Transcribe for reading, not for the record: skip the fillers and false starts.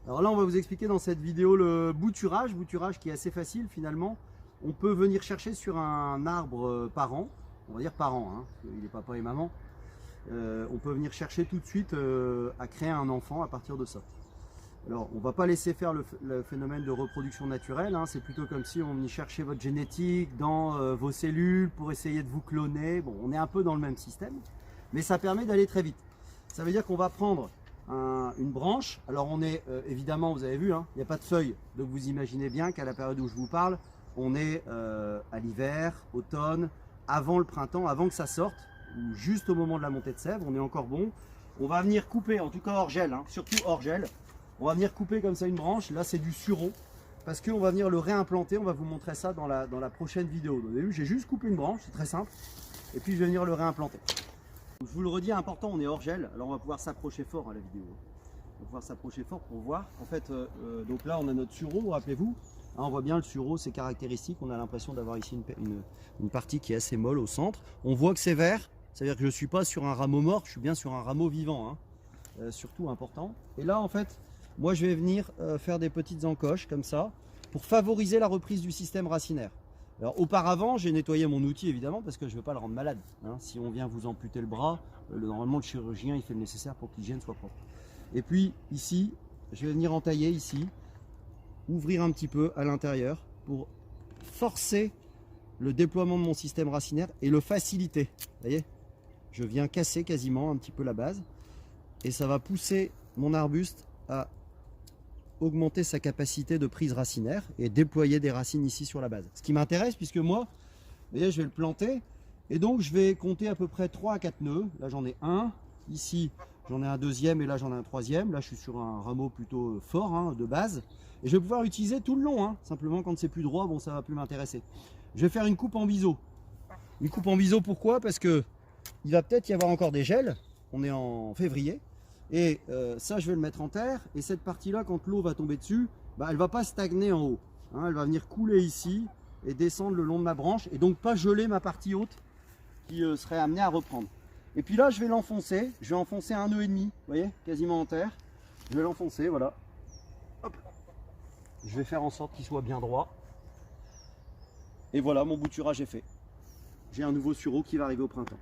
Alors là, on va vous expliquer dans cette vidéo le bouturage qui est assez facile finalement. On peut venir chercher sur un arbre parent, on va dire parent, hein, parce qu'il est papa et maman. On peut venir chercher tout de suite à créer un enfant à partir de ça. Alors, on ne va pas laisser faire le phénomène de reproduction naturelle, hein. C'est plutôt comme si on venait chercher votre génétique dans vos cellules pour essayer de vous cloner. Bon, on est un peu dans le même système, mais ça permet d'aller très vite. Ça veut dire qu'on va prendre une branche. Alors on est évidemment, vous avez vu, hein, il n'y a pas de feuilles, donc vous imaginez bien qu'à la période où je vous parle, on est à l'hiver, automne, avant le printemps, avant que ça sorte, ou juste au moment de la montée de sève, on est encore bon. On va venir couper, en tout cas hors gel, hein, surtout hors gel. On va venir couper comme ça une branche, là c'est du sureau, parce qu'on va venir le réimplanter, on va vous montrer ça dans la prochaine vidéo. Vous avez vu, j'ai juste coupé une branche, c'est très simple, et puis je vais venir le réimplanter. Je vous le redis, important, on est hors gel, alors on va pouvoir s'approcher fort à la vidéo. On va pouvoir s'approcher fort pour voir. En fait, donc là on a notre sureau, rappelez-vous. Hein, on voit bien le sureau, c'est caractéristique. On a l'impression d'avoir ici une partie qui est assez molle au centre. On voit que c'est vert, ça veut dire que je ne suis pas sur un rameau mort, je suis bien sur un rameau vivant. Hein. Surtout important. Et là en fait, moi je vais venir faire des petites encoches comme ça pour favoriser la reprise du système racinaire. Alors auparavant, j'ai nettoyé mon outil évidemment parce que je ne veux pas le rendre malade. Hein. Si on vient vous amputer le bras, normalement le chirurgien il fait le nécessaire pour que l'hygiène soit propre. Et puis ici, je vais venir entailler ici, ouvrir un petit peu à l'intérieur pour forcer le déploiement de mon système racinaire et le faciliter. Vous voyez, je viens casser quasiment un petit peu la base et ça va pousser mon arbuste à augmenter sa capacité de prise racinaire et déployer des racines ici sur la base. Ce qui m'intéresse puisque moi, vous voyez, je vais le planter et donc je vais compter à peu près 3 à 4 nœuds. Là j'en ai un, ici j'en ai un deuxième et là j'en ai un troisième. Là je suis sur un rameau plutôt fort, hein, de base, et je vais pouvoir l'utiliser tout le long, hein. Simplement quand c'est plus droit, bon, ça va plus m'intéresser. Je vais faire une coupe en biseau. Une coupe en biseau, pourquoi? Parce que il va peut-être y avoir encore des gels, on est en février. Et ça, je vais le mettre en terre. Et cette partie-là, quand l'eau va tomber dessus, bah, elle ne va pas stagner en haut. Hein, elle va venir couler ici et descendre le long de ma branche. Et donc pas geler ma partie haute qui serait amenée à reprendre. Et puis là, je vais l'enfoncer. Je vais enfoncer 1,5 nœud. Vous voyez, quasiment en terre. Je vais l'enfoncer, voilà. Hop. Je vais faire en sorte qu'il soit bien droit. Et voilà, mon bouturage est fait. J'ai un nouveau sureau qui va arriver au printemps.